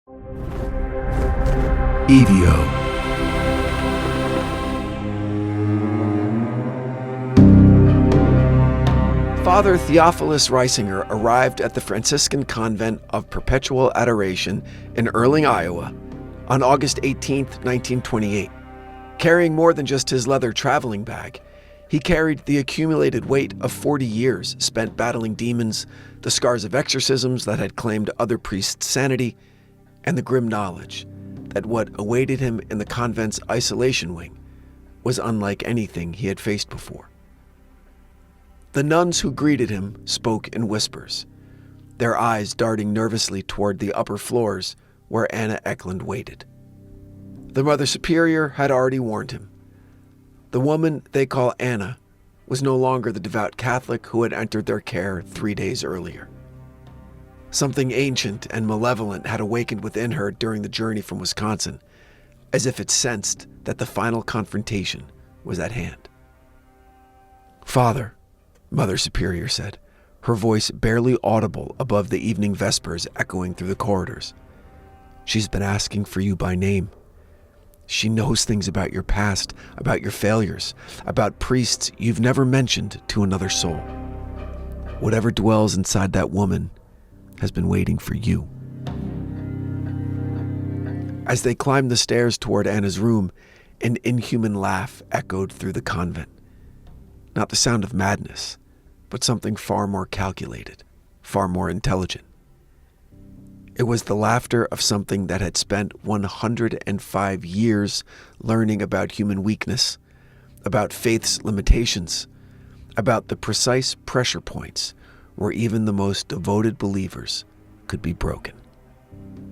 EVO. Father Theophilus Riesinger arrived at the Franciscan convent of Perpetual Adoration in Earling, Iowa, on August 18, 1928. Carrying more than just his leather traveling bag, he carried the accumulated weight of 40 years spent battling demons, the scars of exorcisms that had claimed other priests' sanity, and the grim knowledge that what awaited him in the convent's isolation wing was unlike anything he had faced before. The nuns who greeted him spoke in whispers, their eyes darting nervously toward the upper floors where Anna Ecklund waited. The Mother Superior had already warned him. The woman they call Anna was no longer the devout Catholic who had entered their care 3 days earlier. Something ancient and malevolent had awakened within her during the journey from Wisconsin, as if it sensed that the final confrontation was at hand. "Father," Mother Superior said, her voice barely audible above the evening vespers echoing through the corridors. "She's been asking for you by name. She knows things about your past, about your failures, about priests you've never mentioned to another soul. Whatever dwells inside that woman has been waiting for you." As they climbed the stairs toward Anna's room, an inhuman laugh echoed through the convent. Not the sound of madness, but something far more calculated, far more intelligent. It was the laughter of something that had spent 105 years learning about human weakness, about faith's limitations, about the precise pressure points where even the most devoted believers could be broken.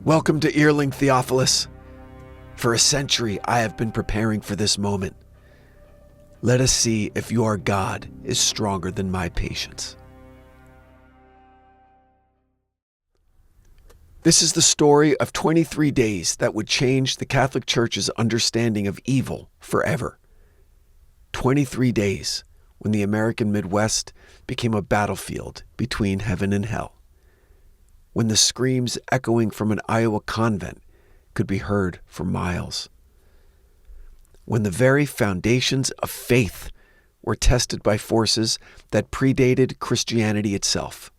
"Welcome to Earling, Theophilus. For a century I have been preparing for this moment. Let us see if your God is stronger than my patience." This is the story of 23 days that would change the Catholic Church's understanding of evil forever. 23 days when the American Midwest became a battlefield between heaven and hell. When the screams echoing from an Iowa convent could be heard for miles. When the very foundations of faith were tested by forces that predated Christianity itself.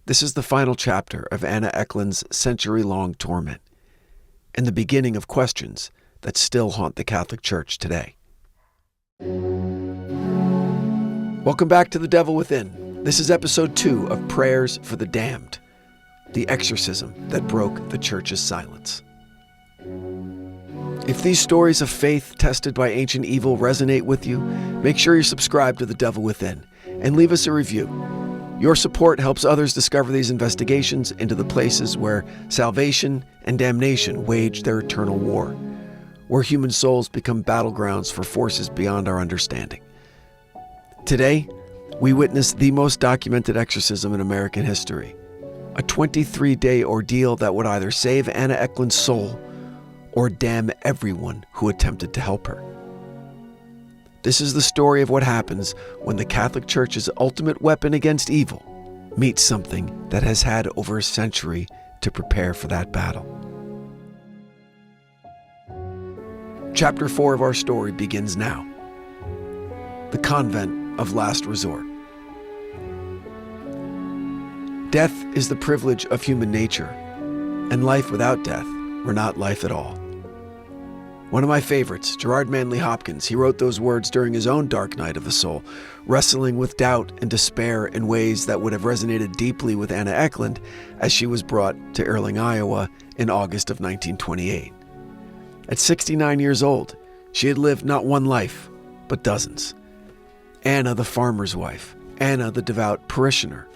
This is the final chapter of Anna Ecklund's century-long torment, and the beginning of questions that still haunt the Catholic Church today. Welcome back to The Devil Within. This is episode 2 of Prayers for the Damned, the exorcism that broke the Church's silence. If these stories of faith tested by ancient evil resonate with you, make sure you're subscribed to The Devil Within and leave us a review. Your support helps others discover these investigations into the places where salvation and damnation wage their eternal war, where human souls become battlegrounds for forces beyond our understanding. Today, we witness the most documented exorcism in American history, a 23-day ordeal that would either save Anna Ecklund's soul or damn everyone who attempted to help her. This is the story of what happens when the Catholic Church's ultimate weapon against evil meets something that has had over a century to prepare for that battle. Chapter 4 of our story begins now. The Convent of Last Resort. Death is the privilege of human nature, and life without death were not life at all. One of my favorites, Gerard Manley Hopkins, he wrote those words during his own dark night of the soul, wrestling with doubt and despair in ways that would have resonated deeply with Anna Ecklund as she was brought to Earling, Iowa in August of 1928. At 69 years old, she had lived not one life, but dozens. Anna, the farmer's wife. Anna, the devout parishioner.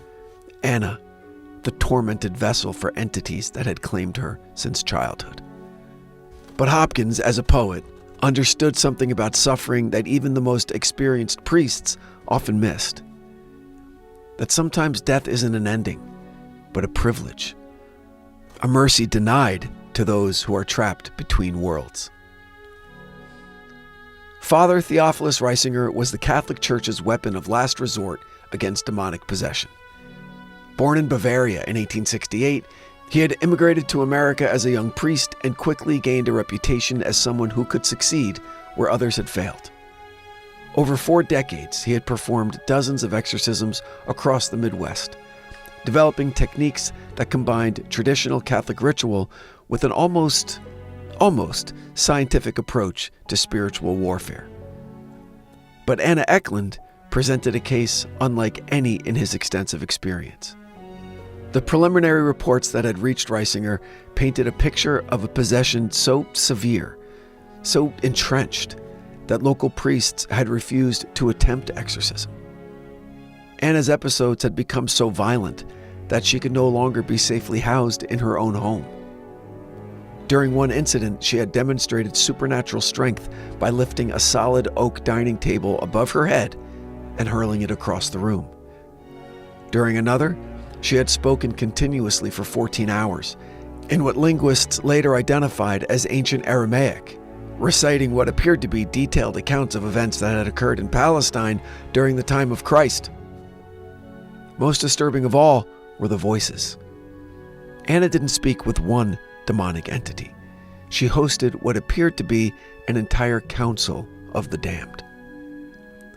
Anna, the tormented vessel for entities that had claimed her since childhood. But Hopkins, as a poet, understood something about suffering that even the most experienced priests often missed. That sometimes death isn't an ending, but a privilege. A mercy denied to those who are trapped between worlds. Father Theophilus Riesinger was the Catholic Church's weapon of last resort against demonic possession. Born in Bavaria in 1868, He had immigrated to America as a young priest and quickly gained a reputation as someone who could succeed where others had failed. Over 4 decades, he had performed dozens of exorcisms across the Midwest, developing techniques that combined traditional Catholic ritual with an almost scientific approach to spiritual warfare. But Anna Ecklund presented a case unlike any in his extensive experience. The preliminary reports that had reached Riesinger painted a picture of a possession so severe, so entrenched, that local priests had refused to attempt exorcism. Anna's episodes had become so violent that she could no longer be safely housed in her own home. During one incident, she had demonstrated supernatural strength by lifting a solid oak dining table above her head and hurling it across the room. During another, she had spoken continuously for 14 hours, in what linguists later identified as ancient Aramaic, reciting what appeared to be detailed accounts of events that had occurred in Palestine during the time of Christ. Most disturbing of all were the voices. Anna didn't speak with one demonic entity. She hosted what appeared to be an entire council of the damned.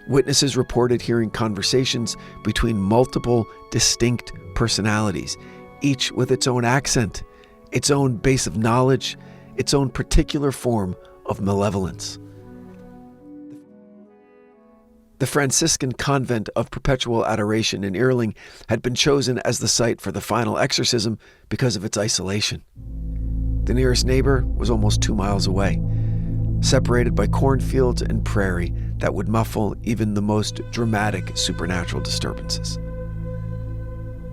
Witnesses reported hearing conversations between multiple distinct personalities, each with its own accent, its own base of knowledge, its own particular form of malevolence. The Franciscan convent of perpetual adoration in Earling had been chosen as the site for the final exorcism because of its isolation. The nearest neighbor was almost 2 miles away, separated by cornfields and prairie that would muffle even the most dramatic supernatural disturbances.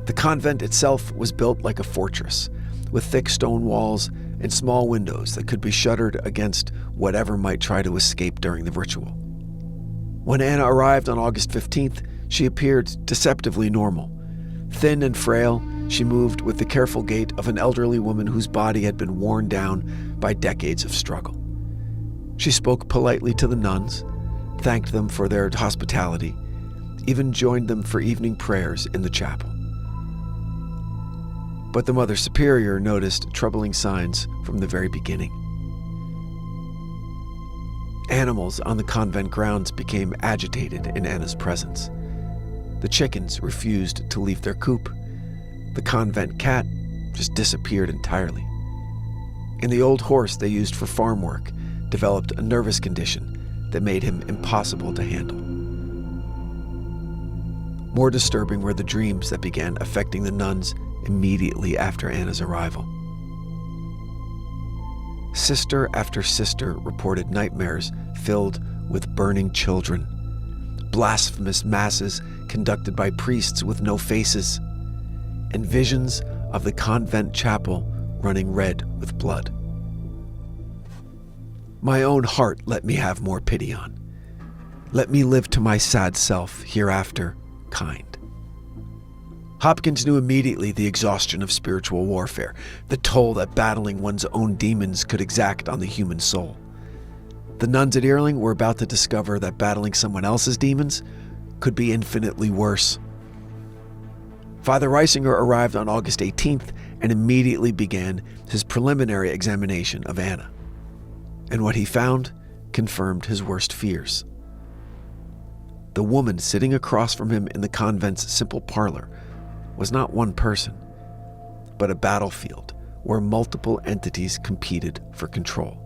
The convent itself was built like a fortress, with thick stone walls and small windows that could be shuttered against whatever might try to escape during the ritual. When Anna arrived on August 15th, she appeared deceptively normal. Thin and frail, she moved with the careful gait of an elderly woman whose body had been worn down by decades of struggle. She spoke politely to the nuns, thanked them for their hospitality, even joined them for evening prayers in the chapel. But the Mother Superior noticed troubling signs from the very beginning. Animals on the convent grounds became agitated in Anna's presence. The chickens refused to leave their coop. The convent cat just disappeared entirely. And the old horse they used for farm work developed a nervous condition that made him impossible to handle. More disturbing were the dreams that began affecting the nuns immediately after Anna's arrival. Sister after sister reported nightmares filled with burning children, blasphemous masses conducted by priests with no faces, and visions of the convent chapel running red with blood. My own heart let me have more pity on. Let me live to my sad self hereafter kind. Hopkins knew immediately the exhaustion of spiritual warfare, the toll that battling one's own demons could exact on the human soul. The nuns at Earling were about to discover that battling someone else's demons could be infinitely worse. Father Riesinger arrived on August 18th and immediately began his preliminary examination of Anna. And what he found confirmed his worst fears. The woman sitting across from him in the convent's simple parlor was not one person, but a battlefield where multiple entities competed for control.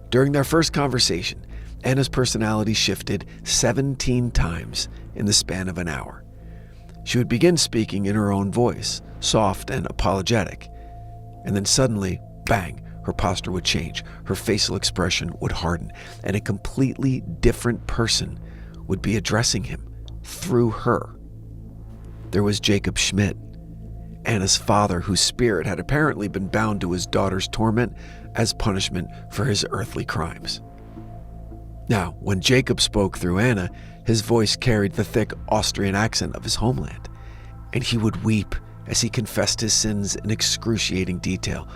During their first conversation, Anna's personality shifted 17 times in the span of an hour. She would begin speaking in her own voice, soft and apologetic, and then suddenly, bang, her posture would change, her facial expression would harden, and a completely different person would be addressing him through her. There was Jacob Schmidt, Anna's father, whose spirit had apparently been bound to his daughter's torment as punishment for his earthly crimes. Now, when Jacob spoke through Anna, his voice carried the thick Austrian accent of his homeland, and he would weep as he confessed his sins in excruciating detail,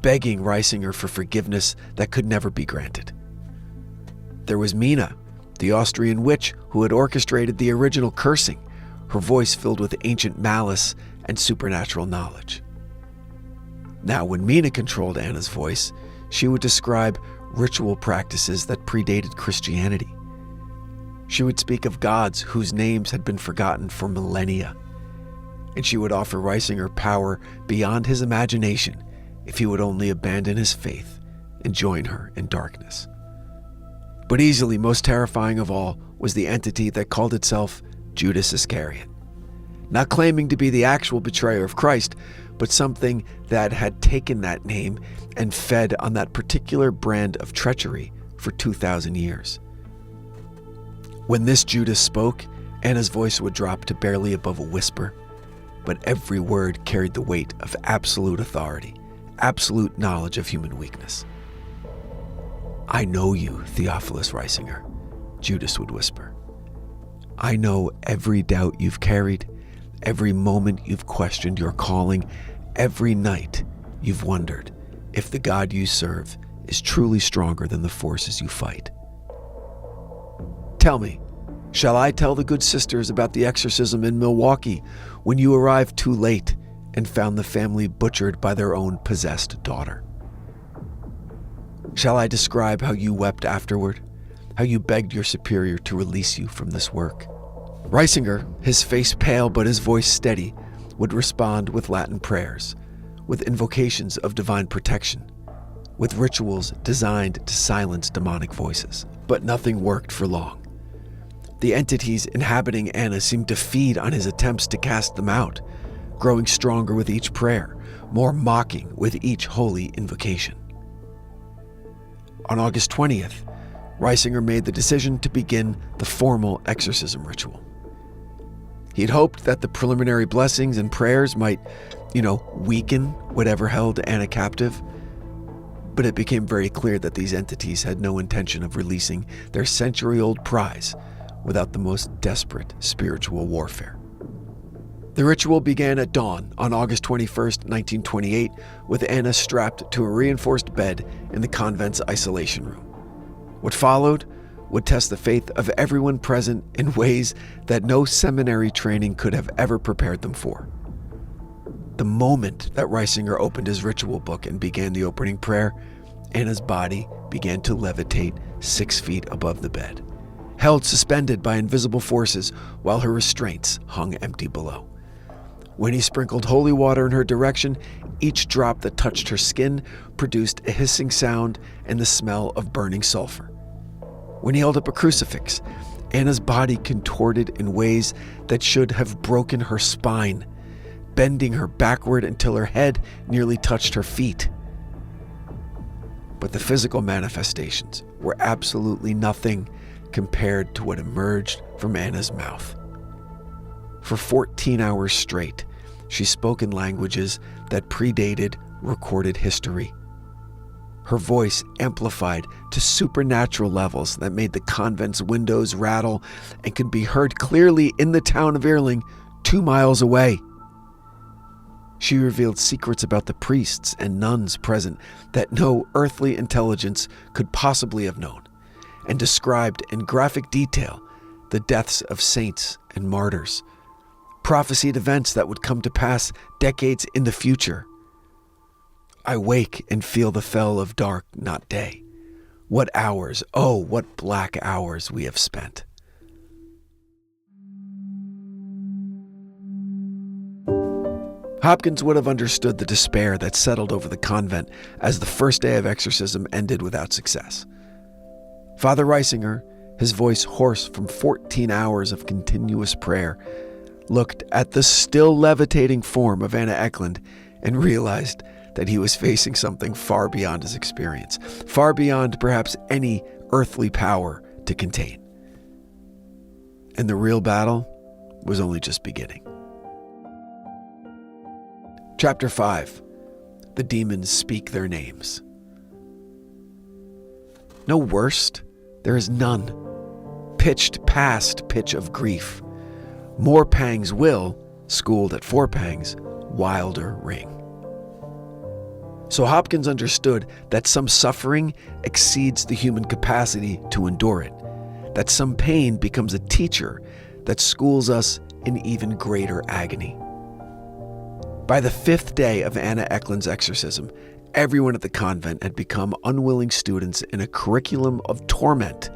begging Riesinger for forgiveness that could never be granted. There was Mina, the Austrian witch who had orchestrated the original cursing, her voice filled with ancient malice and supernatural knowledge. Now, when Mina controlled Anna's voice, she would describe ritual practices that predated Christianity. She would speak of gods whose names had been forgotten for millennia, and she would offer Riesinger power beyond his imagination if he would only abandon his faith and join her in darkness. But easily most terrifying of all was the entity that called itself Judas Iscariot, not claiming to be the actual betrayer of Christ, but something that had taken that name and fed on that particular brand of treachery for 2,000 years. When this Judas spoke, Anna's voice would drop to barely above a whisper, but every word carried the weight of absolute authority, absolute knowledge of human weakness. "I know you, Theophilus Riesinger," Judas would whisper. "I know every doubt you've carried, every moment you've questioned your calling, every night you've wondered if the God you serve is truly stronger than the forces you fight. Tell me, shall I tell the good sisters about the exorcism in Milwaukee when you arrived too late and found the family butchered by their own possessed daughter? Shall I describe how you wept afterward, how you begged your superior to release you from this work?" Riesinger, his face pale but his voice steady, would respond with Latin prayers, with invocations of divine protection, with rituals designed to silence demonic voices. But nothing worked for long. The entities inhabiting Anna seemed to feed on his attempts to cast them out, growing stronger with each prayer, more mocking with each holy invocation. On August 20th, Riesinger made the decision to begin the formal exorcism ritual. He'd hoped that the preliminary blessings and prayers might, weaken whatever held Anna captive, but it became very clear that these entities had no intention of releasing their century-old prize without the most desperate spiritual warfare. The ritual began at dawn on August 21st, 1928, with Anna strapped to a reinforced bed in the convent's isolation room. What followed would test the faith of everyone present in ways that no seminary training could have ever prepared them for. The moment that Riesinger opened his ritual book and began the opening prayer, Anna's body began to levitate 6 feet above the bed, held suspended by invisible forces while her restraints hung empty below. When he sprinkled holy water in her direction, each drop that touched her skin produced a hissing sound and the smell of burning sulfur. When he held up a crucifix, Anna's body contorted in ways that should have broken her spine, bending her backward until her head nearly touched her feet. But the physical manifestations were absolutely nothing compared to what emerged from Anna's mouth. For 14 hours straight, she spoke in languages that predated recorded history. Her voice amplified to supernatural levels that made the convent's windows rattle and could be heard clearly in the town of Earling, 2 miles away. She revealed secrets about the priests and nuns present that no earthly intelligence could possibly have known, and described in graphic detail the deaths of saints and martyrs, prophesied events that would come to pass decades in the future. I wake and feel the fell of dark, not day. What hours, oh, what black hours we have spent. Hopkins would have understood the despair that settled over the convent as the first day of exorcism ended without success. Father Riesinger, his voice hoarse from 14 hours of continuous prayer, looked at the still levitating form of Anna Ecklund and realized that he was facing something far beyond his experience, far beyond perhaps any earthly power to contain. And the real battle was only just beginning. Chapter 5. The demons speak their names. No worst, there is none. Pitched past pitch of grief. More pangs will, schooled at 4 pangs, wilder ring. So Hopkins understood that some suffering exceeds the human capacity to endure it, that some pain becomes a teacher that schools us in even greater agony. By the 5th day of Anna Ecklund's exorcism, everyone at the convent had become unwilling students in a curriculum of torment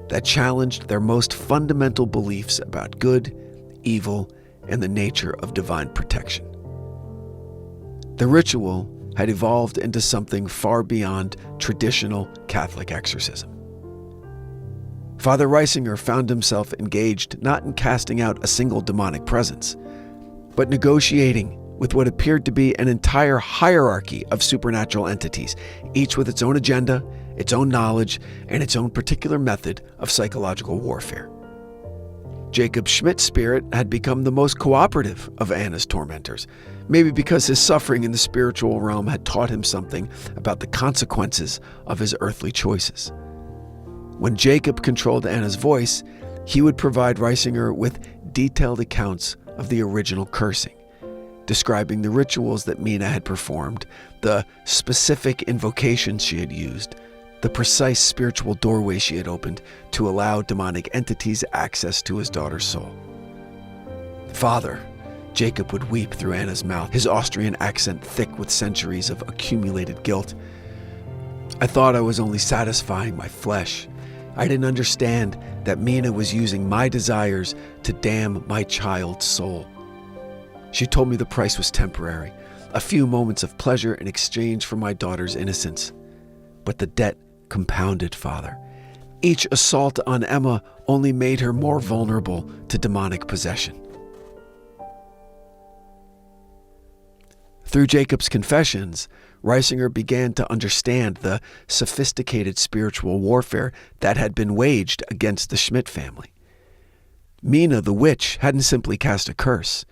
that challenged their most fundamental beliefs about good, evil, and the nature of divine protection. The ritual had evolved into something far beyond traditional Catholic exorcism. Father Riesinger found himself engaged not in casting out a single demonic presence, but negotiating with what appeared to be an entire hierarchy of supernatural entities, each with its own agenda, its own knowledge, and its own particular method of psychological warfare. Jacob Schmidt's spirit had become the most cooperative of Anna's tormentors, maybe because his suffering in the spiritual realm had taught him something about the consequences of his earthly choices. When Jacob controlled Anna's voice, he would provide Riesinger with detailed accounts of the original cursing, describing the rituals that Mina had performed, the specific invocations she had used, the precise spiritual doorway she had opened to allow demonic entities access to his daughter's soul. Father, Jacob would weep through Anna's mouth, his Austrian accent thick with centuries of accumulated guilt. I thought I was only satisfying my flesh. I didn't understand that Mina was using my desires to damn my child's soul. She told me the price was temporary, a few moments of pleasure in exchange for my daughter's innocence. But the debt compounded, Father. Each assault on Emma only made her more vulnerable to demonic possession. Through Jacob's confessions, Riesinger began to understand the sophisticated spiritual warfare that had been waged against the Schmidt family. Mina, the witch, hadn't simply cast a curse.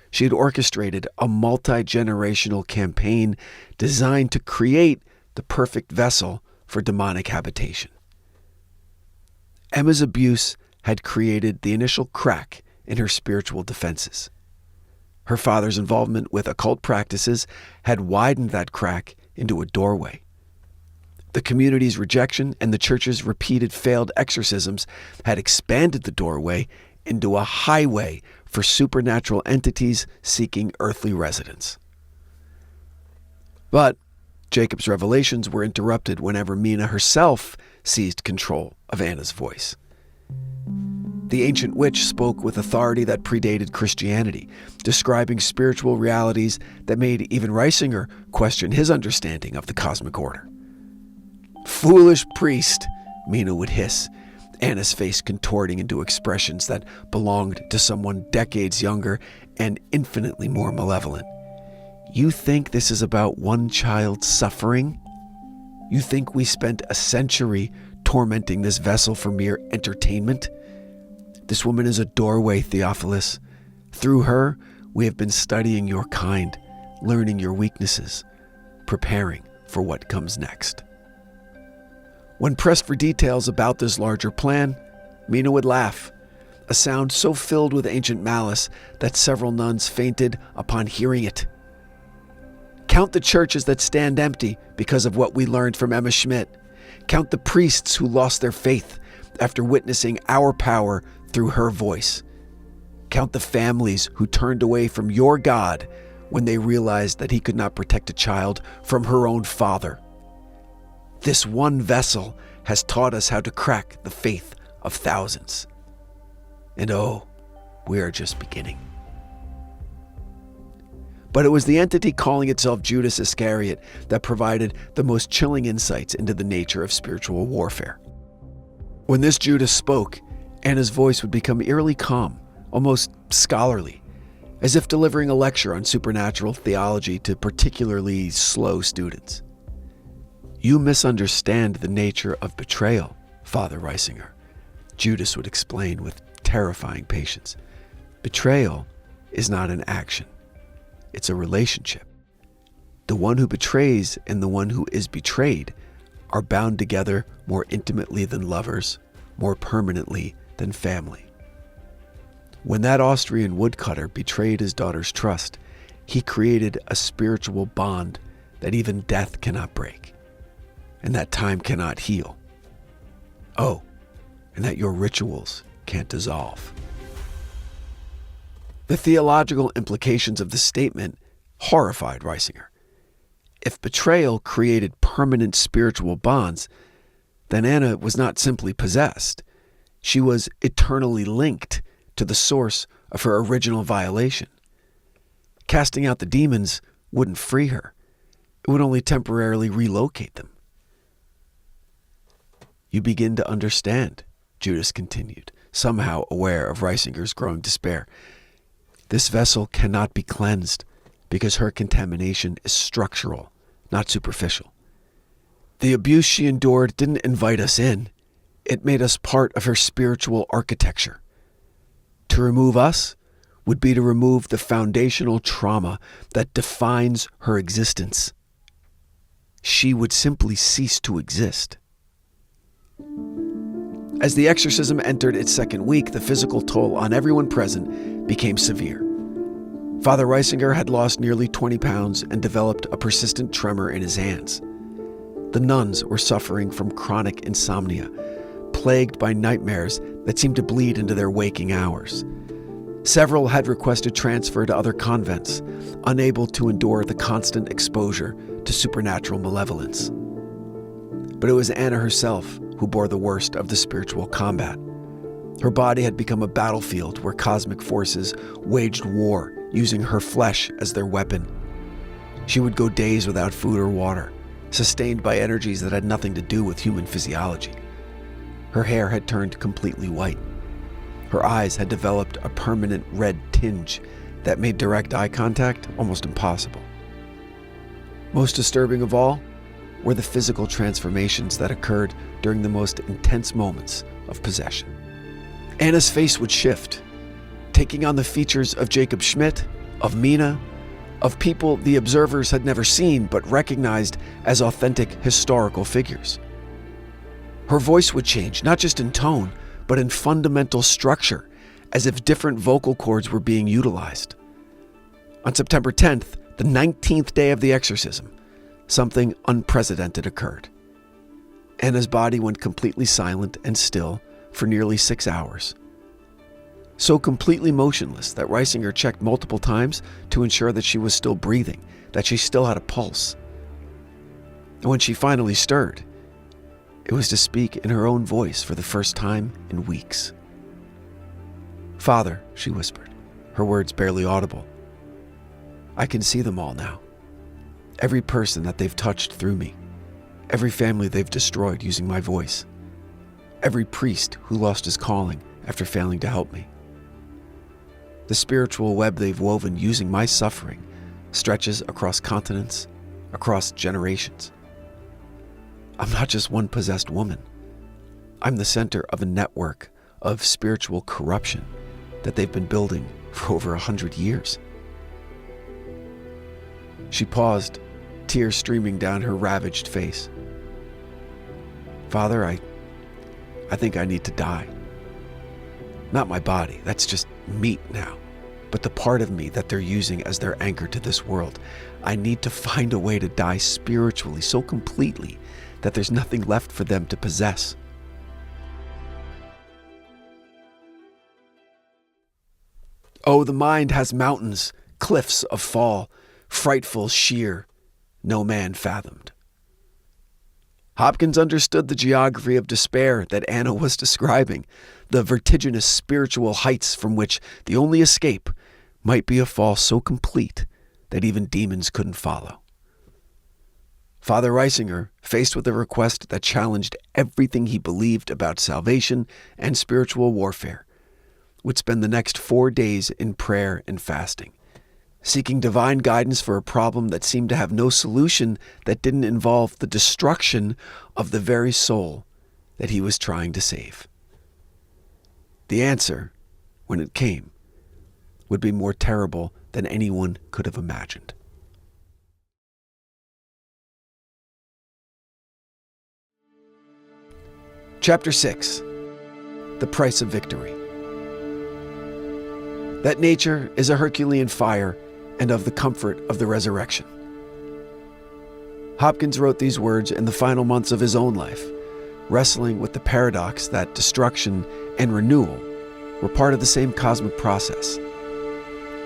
She had orchestrated a multi-generational campaign designed to create the perfect vessel for demonic habitation. Emma's abuse had created the initial crack in her spiritual defenses. Her father's involvement with occult practices had widened that crack into a doorway. The community's rejection and the church's repeated failed exorcisms had expanded the doorway into a highway for supernatural entities seeking earthly residence. But Jacob's revelations were interrupted whenever Mina herself seized control of Anna's voice. The ancient witch spoke with authority that predated Christianity, describing spiritual realities that made even Riesinger question his understanding of the cosmic order. "Foolish priest," Mina would hiss, Anna's face contorting into expressions that belonged to someone decades younger and infinitely more malevolent. "You think this is about one child's suffering? You think we spent a century tormenting this vessel for mere entertainment? This woman is a doorway, Theophilus. Through her, we have been studying your kind, learning your weaknesses, preparing for what comes next." When pressed for details about this larger plan, Mina would laugh, a sound so filled with ancient malice that several nuns fainted upon hearing it. "Count the churches that stand empty because of what we learned from Emma Schmidt. Count the priests who lost their faith after witnessing our power through her voice. Count the families who turned away from your God when they realized that he could not protect a child from her own father. This one vessel has taught us how to crack the faith of thousands. And oh, we are just beginning." But it was the entity calling itself Judas Iscariot that provided the most chilling insights into the nature of spiritual warfare. When this Judas spoke, Anna's voice would become eerily calm, almost scholarly, as if delivering a lecture on supernatural theology to particularly slow students. "You misunderstand the nature of betrayal, Father Riesinger," Judas would explain with terrifying patience. "Betrayal is not an action. It's a relationship. The one who betrays and the one who is betrayed are bound together more intimately than lovers, more permanently than family. When that Austrian woodcutter betrayed his daughter's trust, he created a spiritual bond that even death cannot break, and that time cannot heal. Oh, and that your rituals can't dissolve." The theological implications of this statement horrified Riesinger. If betrayal created permanent spiritual bonds, then Anna was not simply possessed. She was eternally linked to the source of her original violation. Casting out the demons wouldn't free her. It would only temporarily relocate them. "You begin to understand," Judas continued, somehow aware of Reisinger's growing despair. "This vessel cannot be cleansed because her contamination is structural, not superficial. The abuse she endured didn't invite us in. It made us part of her spiritual architecture. To remove us would be to remove the foundational trauma that defines her existence. She would simply cease to exist." As the exorcism entered its second week, the physical toll on everyone present became severe. Father Riesinger had lost nearly 20 pounds and developed a persistent tremor in his hands. The nuns were suffering from chronic insomnia, plagued by nightmares that seemed to bleed into their waking hours. Several had requested transfer to other convents, unable to endure the constant exposure to supernatural malevolence. But it was Anna herself who bore the worst of the spiritual combat. Her body had become a battlefield where cosmic forces waged war, using her flesh as their weapon. She would go days without food or water, sustained by energies that had nothing to do with human physiology. Her hair had turned completely white. Her eyes had developed a permanent red tinge that made direct eye contact almost impossible. Most disturbing of all were the physical transformations that occurred during the most intense moments of possession. Anna's face would shift, taking on the features of Jacob Schmidt, of Mina, of people the observers had never seen but recognized as authentic historical figures. Her voice would change, not just in tone, but in fundamental structure, as if different vocal cords were being utilized. On September 10th, the 19th day of the exorcism, something unprecedented occurred. Anna's body went completely silent and still for nearly 6 hours. So completely motionless that Riesinger checked multiple times to ensure that she was still breathing, that she still had a pulse. And when she finally stirred, it was to speak in her own voice for the first time in weeks. "Father," she whispered, her words barely audible. "I can see them all now. Every person that they've touched through me. Every family they've destroyed using my voice. Every priest who lost his calling after failing to help me. The spiritual web they've woven using my suffering stretches across continents, across generations. I'm not just one possessed woman. I'm the center of a network of spiritual corruption that they've been building for over 100 years." She paused, tears streaming down her ravaged face. "Father, I think I need to die. Not my body, that's just meat now, but the part of me that they're using as their anchor to this world. I need to find a way to die spiritually so completely that there's nothing left for them to possess." "Oh, the mind has mountains, cliffs of fall, frightful sheer, no man fathomed." Hopkins understood the geography of despair that Anna was describing, the vertiginous spiritual heights from which the only escape might be a fall so complete that even demons couldn't follow. Father Riesinger, faced with a request that challenged everything he believed about salvation and spiritual warfare, would spend the next 4 days in prayer and fasting, seeking divine guidance for a problem that seemed to have no solution that didn't involve the destruction of the very soul that he was trying to save. The answer, when it came, would be more terrible than anyone could have imagined. Chapter 6. The Price of Victory. That nature is a Herculean fire and of the comfort of the resurrection. Hopkins wrote these words in the final months of his own life, wrestling with the paradox that destruction and renewal were part of the same cosmic process,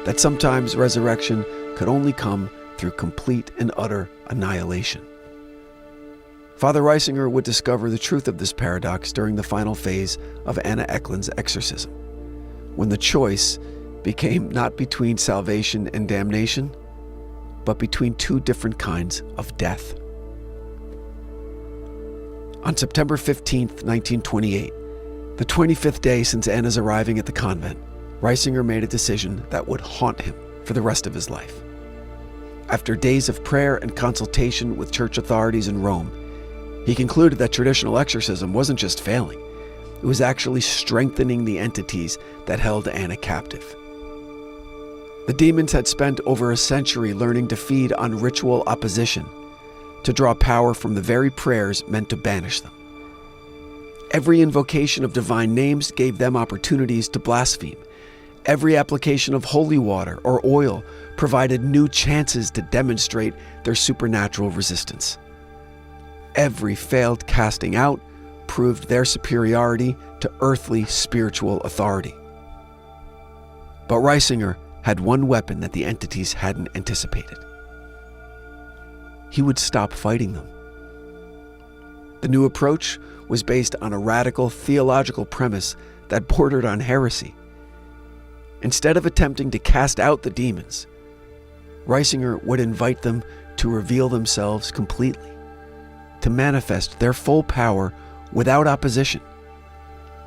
that sometimes resurrection could only come through complete and utter annihilation. Father Riesinger would discover the truth of this paradox during the final phase of Anna Ecklund's exorcism, when the choice became not between salvation and damnation, but between two different kinds of death. On September 15th, 1928, the 25th day since Anna's arriving at the convent, Riesinger made a decision that would haunt him for the rest of his life. After days of prayer and consultation with church authorities in Rome, he concluded that traditional exorcism wasn't just failing, it was actually strengthening the entities that held Anna captive. The demons had spent over a century learning to feed on ritual opposition, to draw power from the very prayers meant to banish them. Every invocation of divine names gave them opportunities to blaspheme. Every application of holy water or oil provided new chances to demonstrate their supernatural resistance. Every failed casting out proved their superiority to earthly spiritual authority. But Riesinger had one weapon that the entities hadn't anticipated. He would stop fighting them. The new approach was based on a radical theological premise that bordered on heresy. Instead of attempting to cast out the demons, Riesinger would invite them to reveal themselves completely, to manifest their full power without opposition,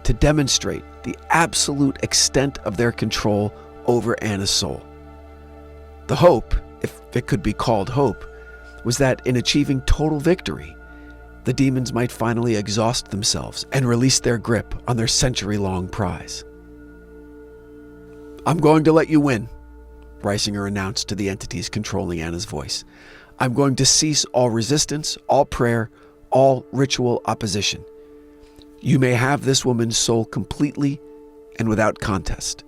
to demonstrate the absolute extent of their control over Anna's soul. The hope, if it could be called hope, was that in achieving total victory, the demons might finally exhaust themselves and release their grip on their century-long prize. "I'm going to let you win," Riesinger announced to the entities controlling Anna's voice. "I'm going to cease all resistance, all prayer, all ritual opposition. You may have this woman's soul completely and without contest.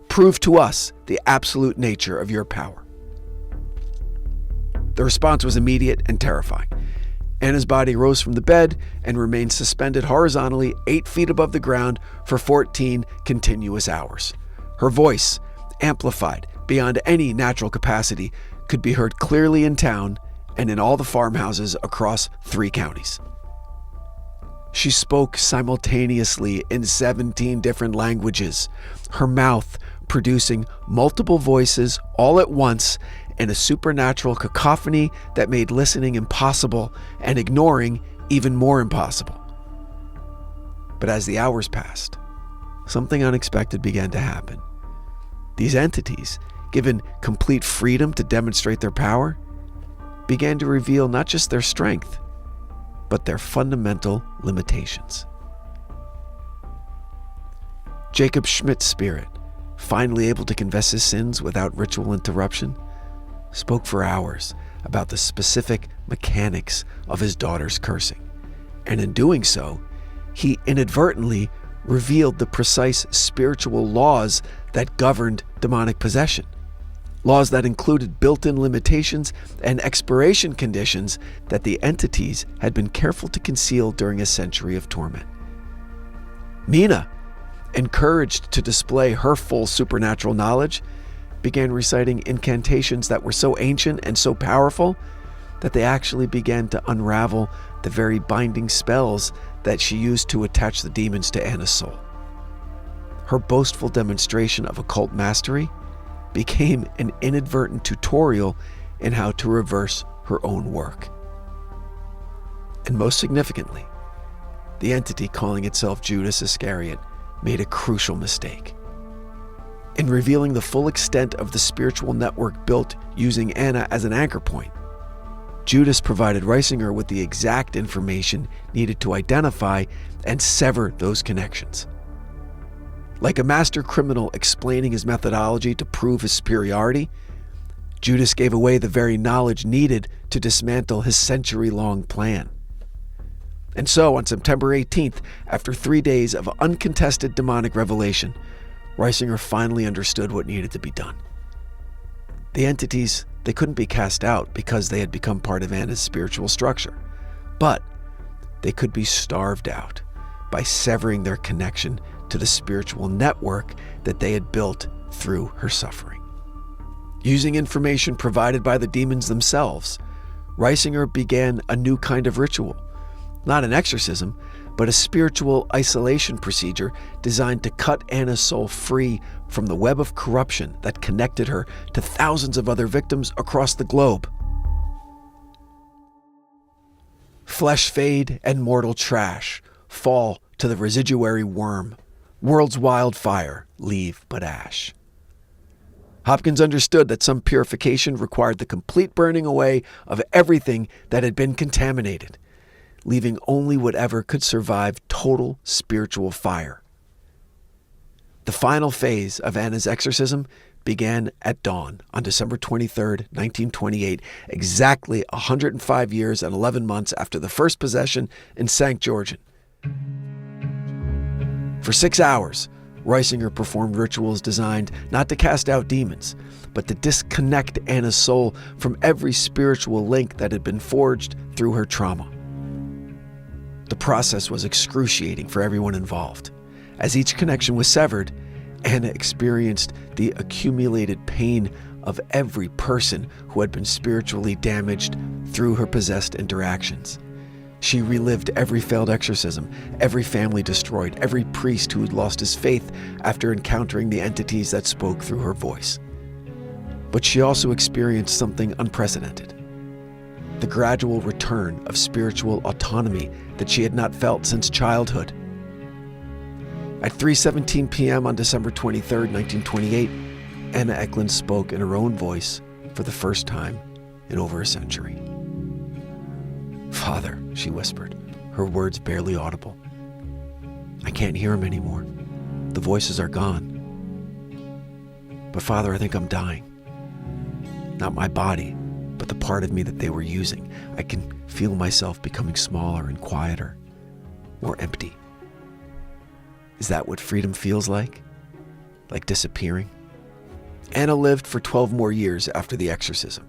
Prove to us the absolute nature of your power." The response was immediate and terrifying. Anna's body rose from the bed and remained suspended horizontally 8 feet above the ground for 14 continuous hours. Her voice, amplified beyond any natural capacity, could be heard clearly in town and in all the farmhouses across 3 counties. She spoke simultaneously in 17 different languages, her mouth producing multiple voices all at once in a supernatural cacophony that made listening impossible and ignoring even more impossible. But as the hours passed, something unexpected began to happen. These entities, given complete freedom to demonstrate their power, began to reveal not just their strength, but their fundamental limitations. Jacob Schmidt's spirit, finally able to confess his sins without ritual interruption, spoke for hours about the specific mechanics of his daughter's cursing. And in doing so, he inadvertently revealed the precise spiritual laws that governed demonic possession. Laws that included built-in limitations and expiration conditions that the entities had been careful to conceal during a century of torment. Mina, encouraged to display her full supernatural knowledge, began reciting incantations that were so ancient and so powerful that they actually began to unravel the very binding spells that she used to attach the demons to Anna's soul. Her boastful demonstration of occult mastery became an inadvertent tutorial in how to reverse her own work. And most significantly, the entity calling itself Judas Iscariot made a crucial mistake. In revealing the full extent of the spiritual network built using Anna as an anchor point, Judas provided Riesinger with the exact information needed to identify and sever those connections. Like a master criminal explaining his methodology to prove his superiority, Judas gave away the very knowledge needed to dismantle his century-long plan. And so, on September 18th, after 3 days of uncontested demonic revelation, Riesinger finally understood what needed to be done. The entities, they couldn't be cast out because they had become part of Anna's spiritual structure, but they could be starved out by severing their connection to the spiritual network that they had built through her suffering. Using information provided by the demons themselves, Riesinger began a new kind of ritual. Not an exorcism, but a spiritual isolation procedure designed to cut Anna's soul free from the web of corruption that connected her to thousands of other victims across the globe. Flesh fade and mortal trash fall to the residuary worm. World's wildfire leave but ash. Hopkins understood that some purification required the complete burning away of everything that had been contaminated, leaving only whatever could survive total spiritual fire. The final phase of Anna's exorcism began at dawn on December 23, 1928, exactly 105 years and 11 months after the first possession in St. Georgian. For 6 hours, Riesinger performed rituals designed not to cast out demons, but to disconnect Anna's soul from every spiritual link that had been forged through her trauma. The process was excruciating for everyone involved. As each connection was severed, Anna experienced the accumulated pain of every person who had been spiritually damaged through her possessed interactions. She relived every failed exorcism, every family destroyed, every priest who had lost his faith after encountering the entities that spoke through her voice. But she also experienced something unprecedented: the gradual return of spiritual autonomy that she had not felt since childhood. At 3:17 p.m. on December 23, 1928, Anna Ecklund spoke in her own voice for the first time in over a century. "Father," she whispered, her words barely audible. "I can't hear him anymore. The voices are gone. But Father, I think I'm dying. Not my body, but the part of me that they were using. I can feel myself becoming smaller and quieter, more empty. Is that what freedom feels like? Like disappearing?" Anna lived for 12 more years after the exorcism,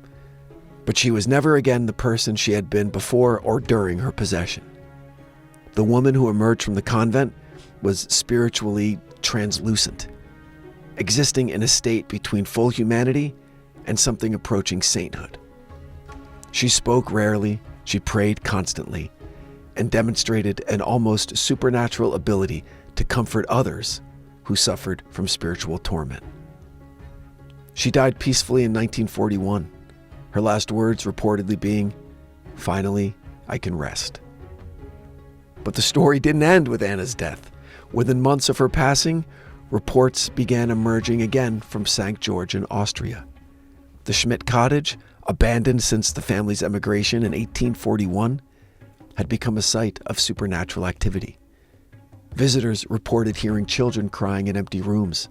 but she was never again the person she had been before or during her possession. The woman who emerged from the convent was spiritually translucent, existing in a state between full humanity and something approaching sainthood. She spoke rarely, she prayed constantly, and demonstrated an almost supernatural ability to comfort others who suffered from spiritual torment. She died peacefully in 1941, her last words reportedly being, "Finally, I can rest." But the story didn't end with Anna's death. Within months of her passing, reports began emerging again from St. George in Austria. The Schmidt cottage, abandoned since the family's emigration in 1841, had become a site of supernatural activity. Visitors reported hearing children crying in empty rooms,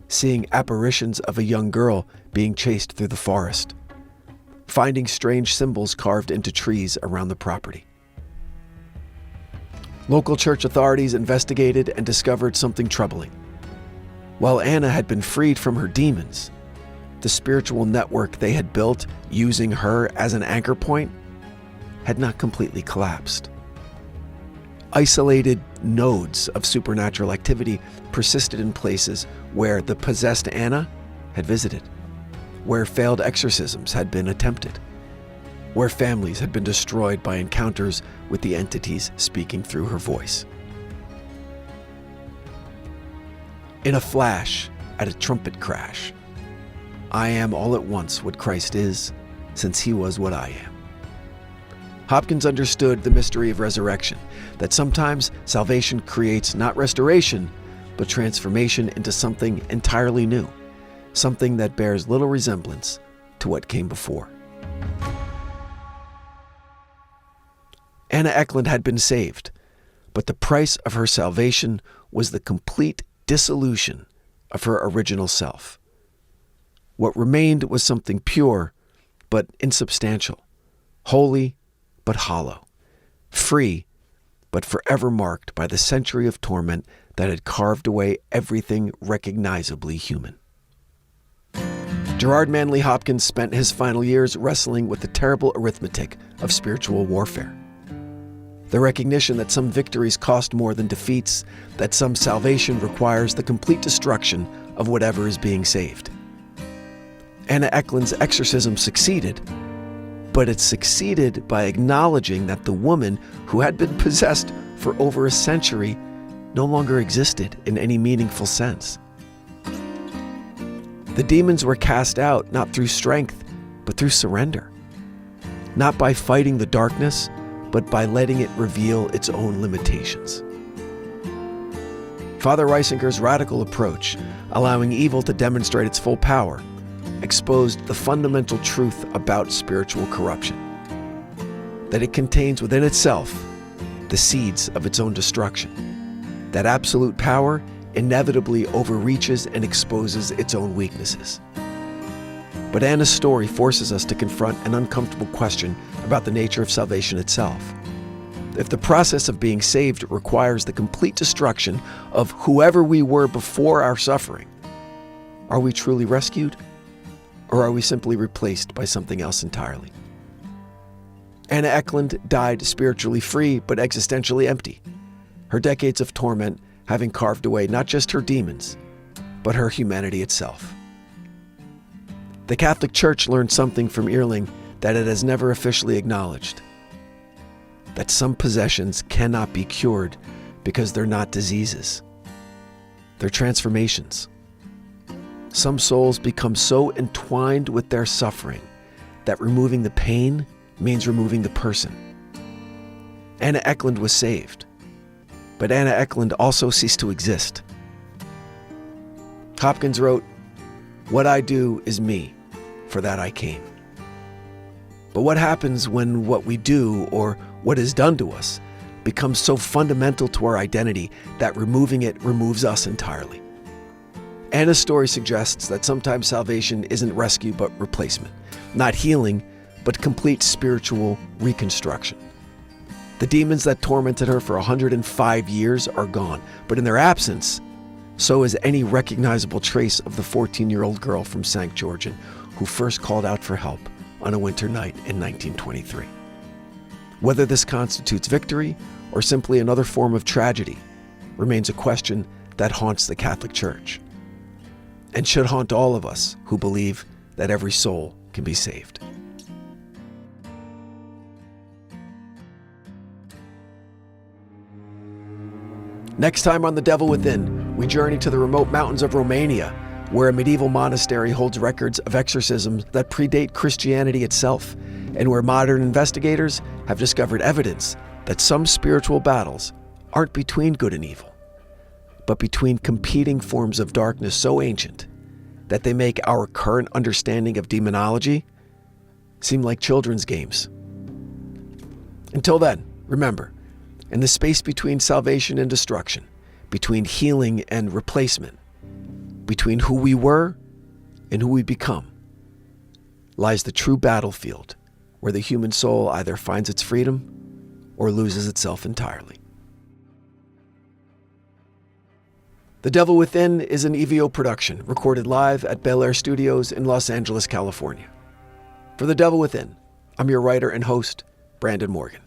seeing apparitions of a young girl being chased through the forest, finding strange symbols carved into trees around the property. Local church authorities investigated and discovered something troubling. While Anna had been freed from her demons, the spiritual network they had built using her as an anchor point had not completely collapsed. Isolated nodes of supernatural activity persisted in places where the possessed Anna had visited, where failed exorcisms had been attempted, where families had been destroyed by encounters with the entities speaking through her voice. In a flash, at a trumpet crash, I am all at once what Christ is, since he was what I am. Hopkins understood the mystery of resurrection, that sometimes salvation creates not restoration, but transformation into something entirely new, something that bears little resemblance to what came before. Anna Ecklund had been saved, but the price of her salvation was the complete dissolution of her original self. What remained was something pure but insubstantial, holy but hollow, free but forever marked by the century of torment that had carved away everything recognizably human. Gerard Manley Hopkins spent his final years wrestling with the terrible arithmetic of spiritual warfare. The recognition that some victories cost more than defeats, that some salvation requires the complete destruction of whatever is being saved. Anna Ecklund's exorcism succeeded, but it succeeded by acknowledging that the woman who had been possessed for over a century no longer existed in any meaningful sense. The demons were cast out not through strength, but through surrender. Not by fighting the darkness, but by letting it reveal its own limitations. Father Riesinger's radical approach, allowing evil to demonstrate its full power, exposed the fundamental truth about spiritual corruption, that it contains within itself the seeds of its own destruction, that absolute power inevitably overreaches and exposes its own weaknesses. But Anna's story forces us to confront an uncomfortable question about the nature of salvation itself. If the process of being saved requires the complete destruction of whoever we were before our suffering, are we truly rescued? Or are we simply replaced by something else entirely? Anna Ecklund died spiritually free but existentially empty, her decades of torment having carved away not just her demons, but her humanity itself. The Catholic Church learned something from Earling that it has never officially acknowledged: that some possessions cannot be cured because they're not diseases. They're transformations. Some souls become so entwined with their suffering that removing the pain means removing the person. Anna Ecklund was saved, but Anna Ecklund also ceased to exist. Hopkins wrote, "What I do is me, for that I came." But what happens when what we do or what is done to us becomes so fundamental to our identity that removing it removes us entirely? Anna's story suggests that sometimes salvation isn't rescue but replacement, not healing, but complete spiritual reconstruction. The demons that tormented her for 105 years are gone, but in their absence, so is any recognizable trace of the 14-year-old girl from St. Georgian who first called out for help on a winter night in 1923. Whether this constitutes victory or simply another form of tragedy remains a question that haunts the Catholic Church, and should haunt all of us who believe that every soul can be saved. Next time on The Devil Within, we journey to the remote mountains of Romania, where a medieval monastery holds records of exorcisms that predate Christianity itself, and where modern investigators have discovered evidence that some spiritual battles aren't between good and evil, but between competing forms of darkness so ancient that they make our current understanding of demonology seem like children's games. Until then, remember, in the space between salvation and destruction, between healing and replacement, between who we were and who we become, lies the true battlefield where the human soul either finds its freedom or loses itself entirely. The Devil Within is an EVO production, recorded live at Bel Air Studios in Los Angeles, California. For The Devil Within, I'm your writer and host, Brandon Morgan.